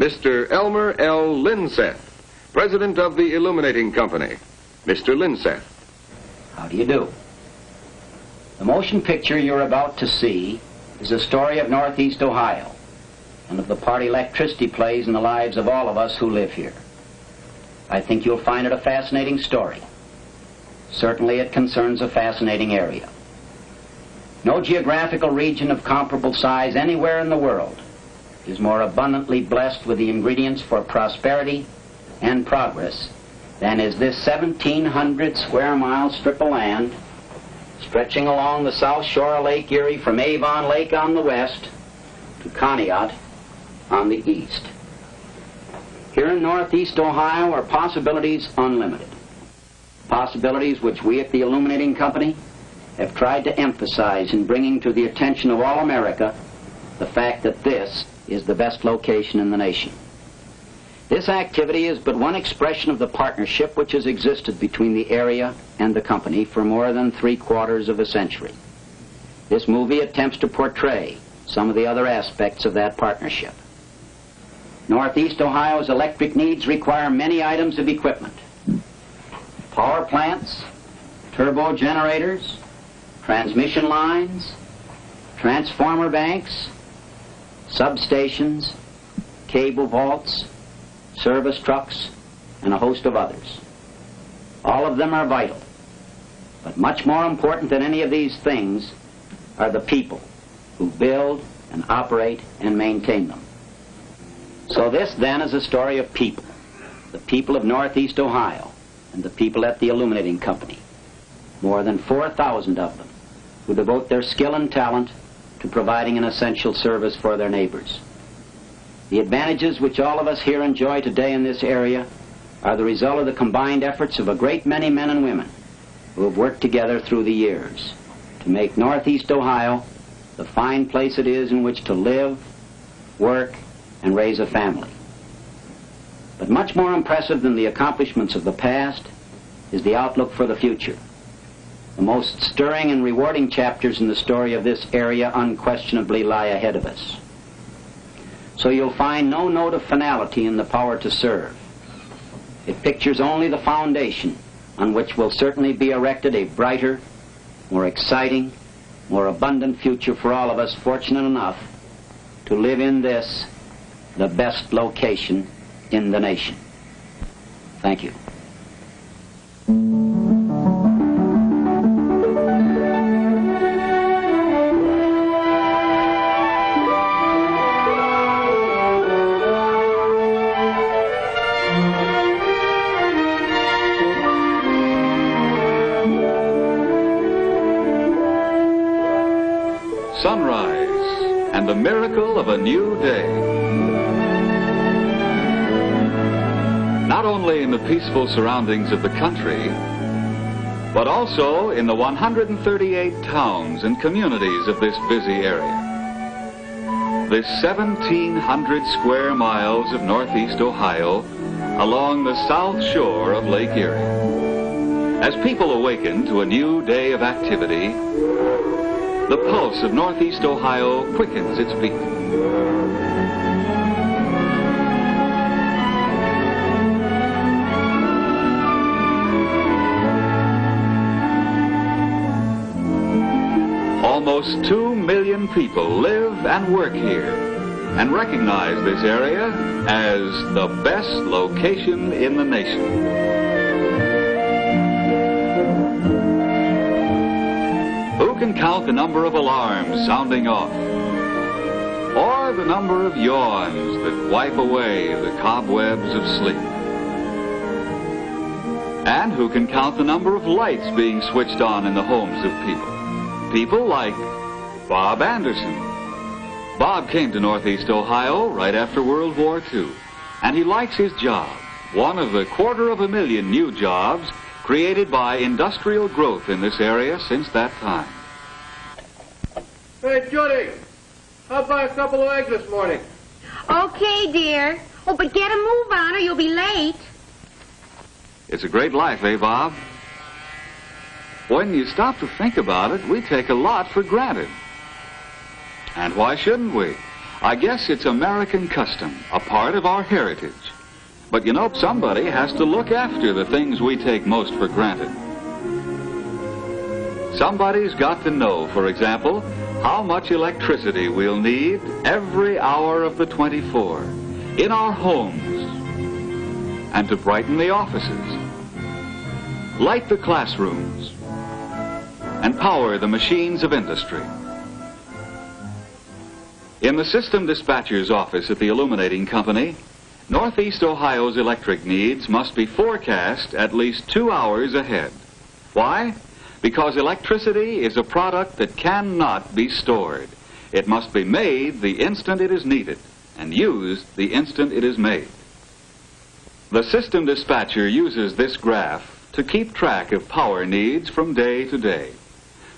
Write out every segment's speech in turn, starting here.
Mr. Elmer L. Linseth, President of the Illuminating Company. Mr. Linseth. How do you do? The motion picture you're about to see is a story of Northeast Ohio and of the part electricity plays in the lives of all of us who live here. I think you'll find it a fascinating story. Certainly it concerns a fascinating area. No geographical region of comparable size anywhere in the world is more abundantly blessed with the ingredients for prosperity and progress than is this 1,700 square mile strip of land stretching along the south shore of Lake Erie from Avon Lake on the west to Conneaut on the east. Here in Northeast Ohio are possibilities unlimited. Possibilities which we at the Illuminating Company have tried to emphasize in bringing to the attention of all America the fact that this is the best location in the nation. This activity is but one expression of the partnership which has existed between the area and the company for more than 3/4 of a century. This movie attempts to portray some of the other aspects of that partnership. Northeast Ohio's electric needs require many items of equipment. Power plants, turbo generators, transmission lines, transformer banks, substations, cable vaults, service trucks, and a host of others. All of them are vital. But much more important than any of these things are the people who build and operate and maintain them. So this then is a story of people, the people of Northeast Ohio and the people at the Illuminating Company, more than 4,000 of them, who devote their skill and talent to providing an essential service for their neighbors. The advantages which all of us here enjoy today in this area are the result of the combined efforts of a great many men and women who have worked together through the years to make Northeast Ohio the fine place it is in which to live, work, and raise a family. But much more impressive than the accomplishments of the past is the outlook for the future. The most stirring and rewarding chapters in the story of this area unquestionably lie ahead of us. So you'll find no note of finality in the power to serve. It pictures only the foundation on which will certainly be erected a brighter, more exciting, more abundant future for all of us fortunate enough to live in this, the best location in the nation. Thank you. Sunrise and the miracle of a new day. Not only in the peaceful surroundings of the country, but also in the 138 towns and communities of this busy area. This 1,700 square miles of Northeast Ohio along the south shore of Lake Erie. As people awaken to a new day of activity, the pulse of Northeast Ohio quickens its beat. Almost 2 million people live and work here and recognize this area as the best location in the nation. Who can count the number of alarms sounding off, or the number of yawns that wipe away the cobwebs of sleep? And who can count the number of lights being switched on in the homes of people? People like Bob Anderson. Bob came to Northeast Ohio right after World War II, and he likes his job, one of the 250,000 new jobs created by industrial growth in this area since that time. Hey, Judy, how about a couple of eggs this morning? Okay, dear. Oh, but get a move on or you'll be late. It's a great life, eh, Bob? When you stop to think about it, we take a lot for granted. And why shouldn't we? I guess it's American custom, a part of our heritage. But you know, somebody has to look after the things we take most for granted. Somebody's got to know, for example, how much electricity we'll need every hour of the 24 in our homes and to brighten the offices, light the classrooms, and power the machines of industry. In the system dispatcher's office at the Illuminating Company, Northeast Ohio's electric needs must be forecast at least 2 hours ahead. Why? Because electricity is a product that cannot be stored. It must be made the instant it is needed and used the instant it is made. The system dispatcher uses this graph to keep track of power needs from day to day.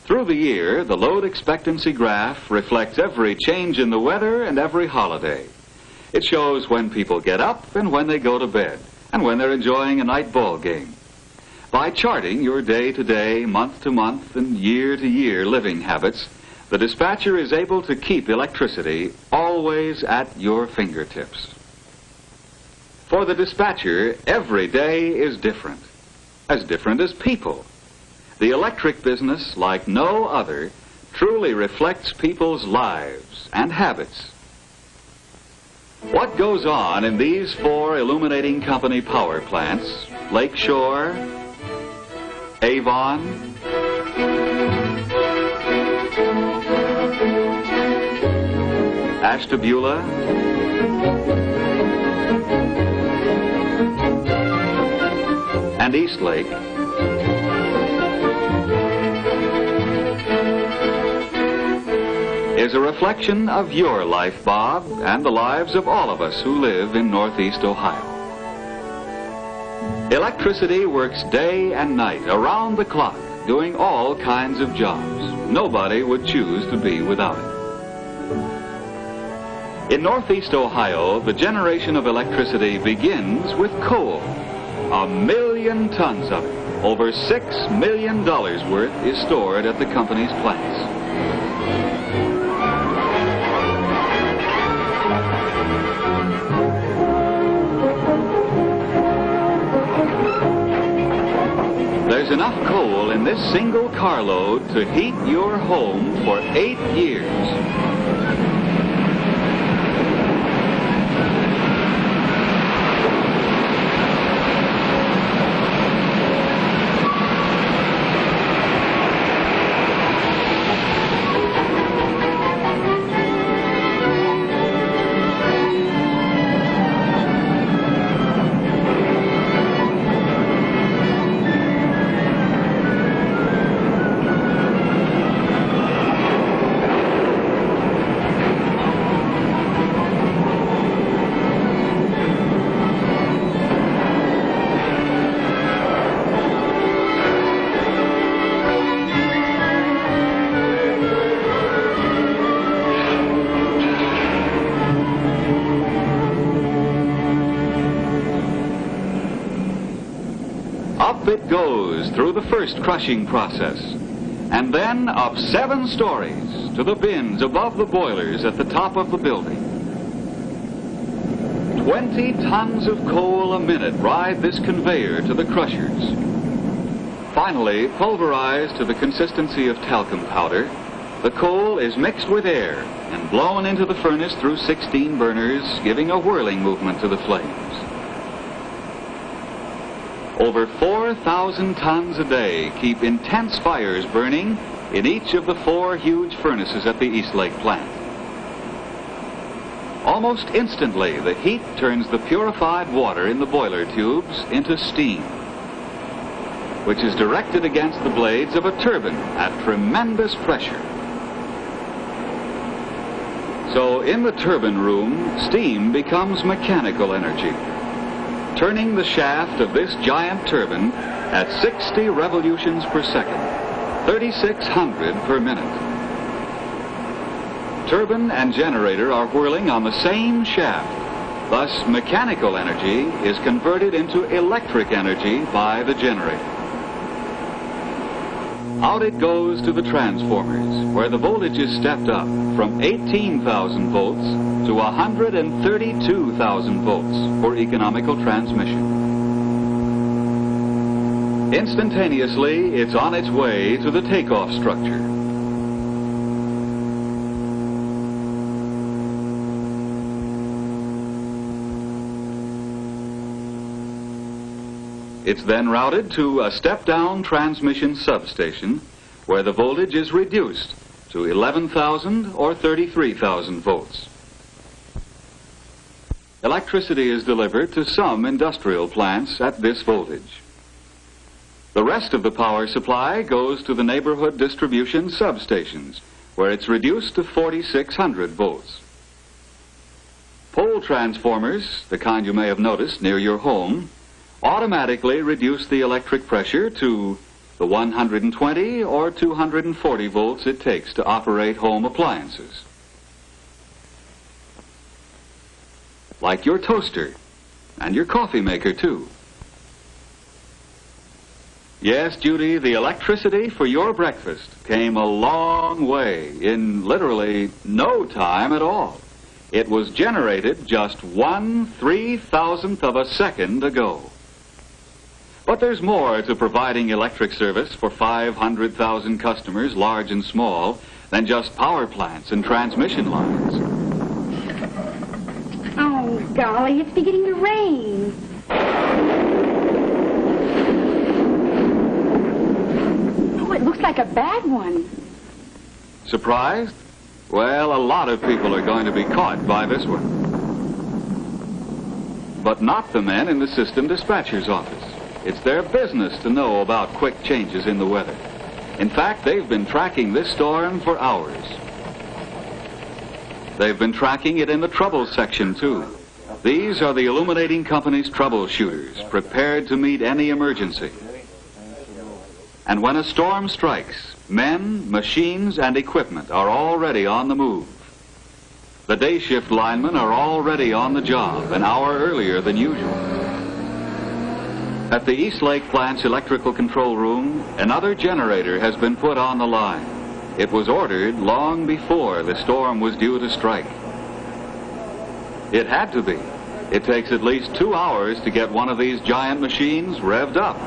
Through the year, the load expectancy graph reflects every change in the weather and every holiday. It shows when people get up and when they go to bed, and when they're enjoying a night ball game. By charting your day-to-day, month-to-month, and year-to-year living habits, the dispatcher is able to keep electricity always at your fingertips. For the dispatcher, every day is different as people. The electric business, like no other, truly reflects people's lives and habits. What goes on in these 4 Illuminating Company power plants, Lakeshore, Avon, Ashtabula, and Eastlake, is a reflection of your life, Bob, and the lives of all of us who live in Northeast Ohio. Electricity works day and night, around the clock, doing all kinds of jobs. Nobody would choose to be without it. In Northeast Ohio, the generation of electricity begins with coal. 1 million tons of it, over $6 million worth, is stored at the company's plants. There's enough coal in this single carload to heat your home for 8 years. Up it goes through the first crushing process, and then up 7 stories to the bins above the boilers at the top of the building. 20 tons of coal a minute ride this conveyor to the crushers. Finally, pulverized to the consistency of talcum powder, the coal is mixed with air and blown into the furnace through 16 burners, giving a whirling movement to the flames. Over 4,000 tons a day keep intense fires burning in each of the 4 huge furnaces at the Eastlake plant. Almost instantly, the heat turns the purified water in the boiler tubes into steam, which is directed against the blades of a turbine at tremendous pressure. So in the turbine room, steam becomes mechanical energy, turning the shaft of this giant turbine at 60 revolutions per second, 3,600 per minute. Turbine and generator are whirling on the same shaft. Thus, mechanical energy is converted into electric energy by the generator. Out it goes to the transformers, where the voltage is stepped up from 18,000 volts to 132,000 volts for economical transmission. Instantaneously, it's on its way to the takeoff structure. It's then routed to a step-down transmission substation where the voltage is reduced to 11,000 or 33,000 volts. Electricity is delivered to some industrial plants at this voltage. The rest of the power supply goes to the neighborhood distribution substations, where it's reduced to 4,600 volts. Pole transformers, the kind you may have noticed near your home, automatically reduce the electric pressure to the 120 or 240 volts it takes to operate home appliances. Like your toaster and your coffee maker, too. Yes, Judy, the electricity for your breakfast came a long way in literally no time at all. It was generated just 1/3,000th of a second ago. But there's more to providing electric service for 500,000 customers, large and small, than just power plants and transmission lines. Oh, golly, it's beginning to rain. Oh, it looks like a bad one. Surprised? Well, a lot of people are going to be caught by this one. But not the men in the system dispatcher's office. It's their business to know about quick changes in the weather. In fact, they've been tracking this storm for hours. They've been tracking it in the trouble section, too. These are the illuminating company's troubleshooters, prepared to meet any emergency. And when a storm strikes, men, machines, and equipment are already on the move. The day shift linemen are already on the job an hour earlier than usual. At the East Lake plant's electrical control room, another generator has been put on the line. It was ordered long before the storm was due to strike. It had to be. It takes at least 2 hours to get one of these giant machines revved up.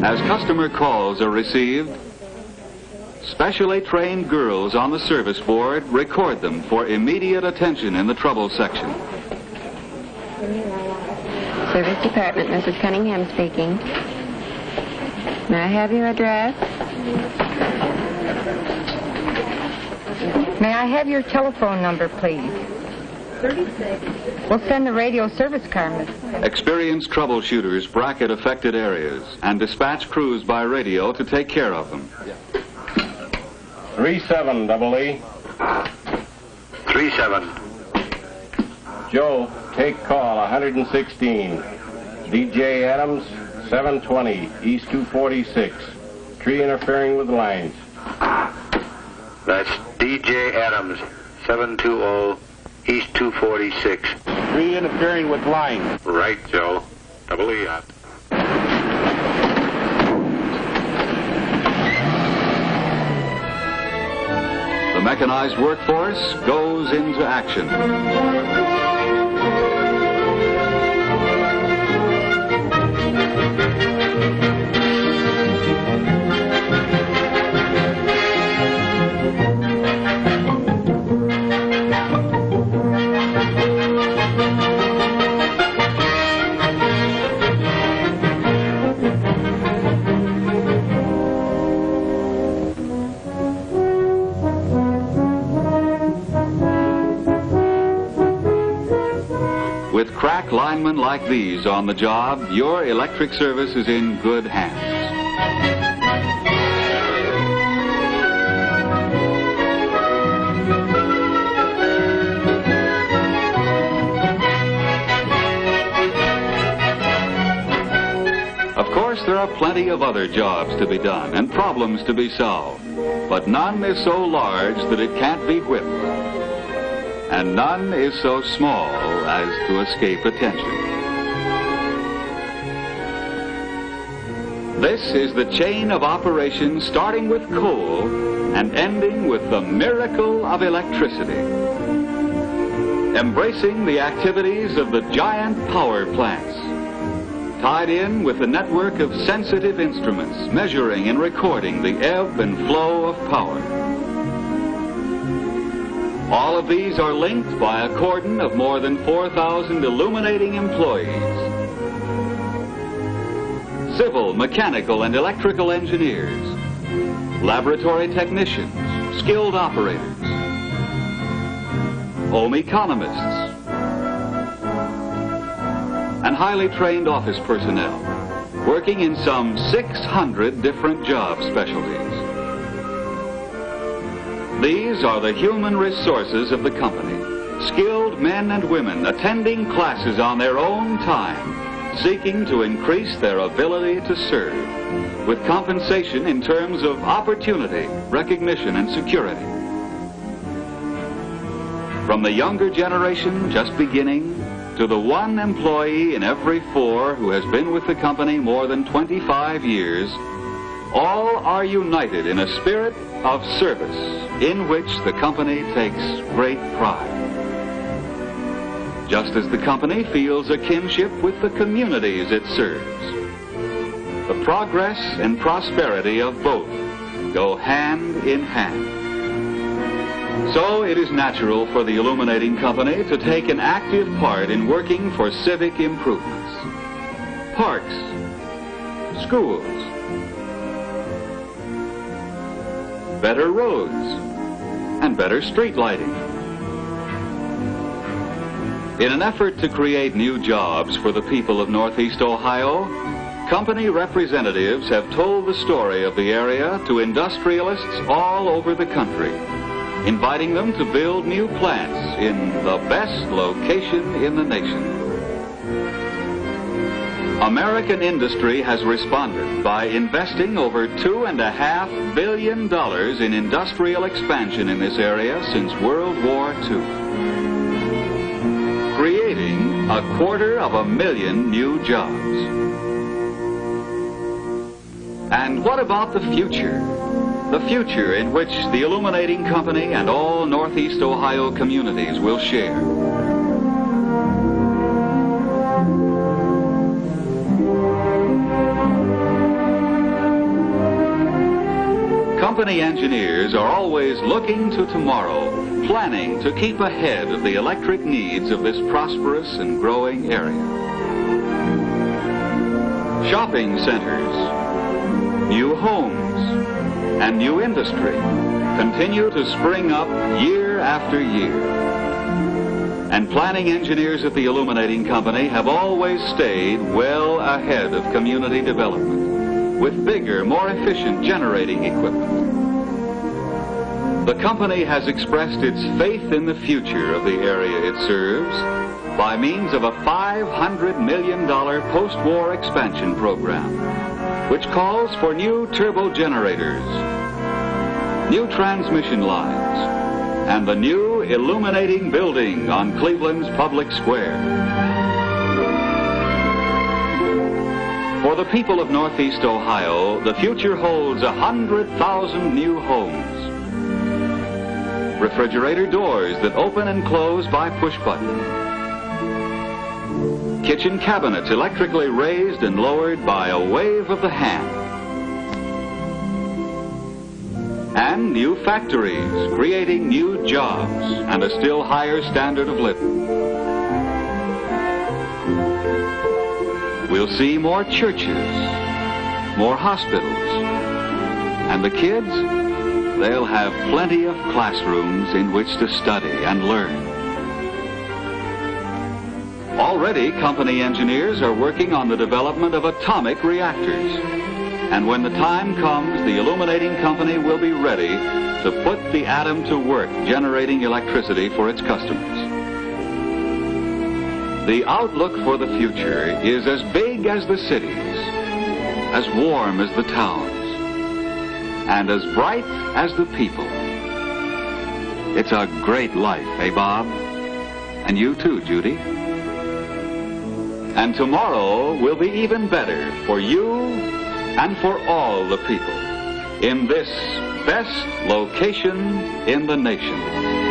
As customer calls are received, specially trained girls on the service board record them for immediate attention in the trouble section. Service Department, Mrs. Cunningham speaking. May I have your address? May I have your telephone number, please? 36. We'll send the radio service car, miss. Experienced troubleshooters bracket affected areas and dispatch crews by radio to take care of them. 37, double E. 37. Joe, take call, 116. DJ Adams, 720, East 246. Tree interfering with lines. That's DJ Adams, 720, East 246. Tree interfering with lines. Right, Joe. Double E out. The mechanized workforce goes into action. With crack linemen like these on the job, your electric service is in good hands. course, there are plenty of other jobs to be done and problems to be solved, but none is so large that it can't be whipped, and none is so small as to escape attention. This is the chain of operations starting with coal and ending with the miracle of electricity, embracing the activities of the giant power plants, tied in with the network of sensitive instruments measuring and recording the ebb and flow of power. All of these are linked by a cordon of more than 4,000 illuminating employees. Civil, mechanical, and electrical engineers, laboratory technicians, skilled operators, home economists, and highly trained office personnel working in some 600 different job specialties. These are the human resources of the company, skilled men and women attending classes on their own time, seeking to increase their ability to serve, with compensation in terms of opportunity, recognition, and security. From the younger generation just beginning to the one employee in every 4 who has been with the company more than 25 years, all are united in a spirit of service in which the company takes great pride. Just as the company feels a kinship with the communities it serves. The progress and prosperity of both go hand in hand. So it is natural for the illuminating company to take an active part in working for civic improvements. Parks, schools, better roads, and better street lighting. In an effort to create new jobs for the people of Northeast Ohio, company representatives have told the story of the area to industrialists all over the country, inviting them to build new plants in the best location in the nation. American industry has responded by investing over $2.5 billion in industrial expansion in this area since World War II. Creating 250,000 new jobs. And what about the future? The future in which the illuminating company and all Northeast Ohio communities will share. Company engineers are always looking to tomorrow, planning to keep ahead of the electric needs of this prosperous and growing area. Shopping centers, new homes, and new industry continue to spring up year after year. And planning engineers at the illuminating company have always stayed well ahead of community development with bigger, more efficient generating equipment. The company has expressed its faith in the future of the area it serves by means of a $500 million post-war expansion program, which calls for new turbo generators, new transmission lines, and the new illuminating building on Cleveland's public square. For the people of Northeast Ohio, the future holds 100,000 new homes. Refrigerator doors that open and close by push button. Kitchen cabinets electrically raised and lowered by a wave of the hand. And new factories creating new jobs and a still higher standard of living. We'll see more churches, more hospitals, and the kids, they'll have plenty of classrooms in which to study and learn. Already, company engineers are working on the development of atomic reactors. And when the time comes, the illuminating company will be ready to put the atom to work generating electricity for its customers. The outlook for the future is as big as the cities, as warm as the towns, and as bright as the people. It's a great life, eh, Bob? And you too, Judy. And tomorrow will be even better for you and for all the people in this best location in the nation.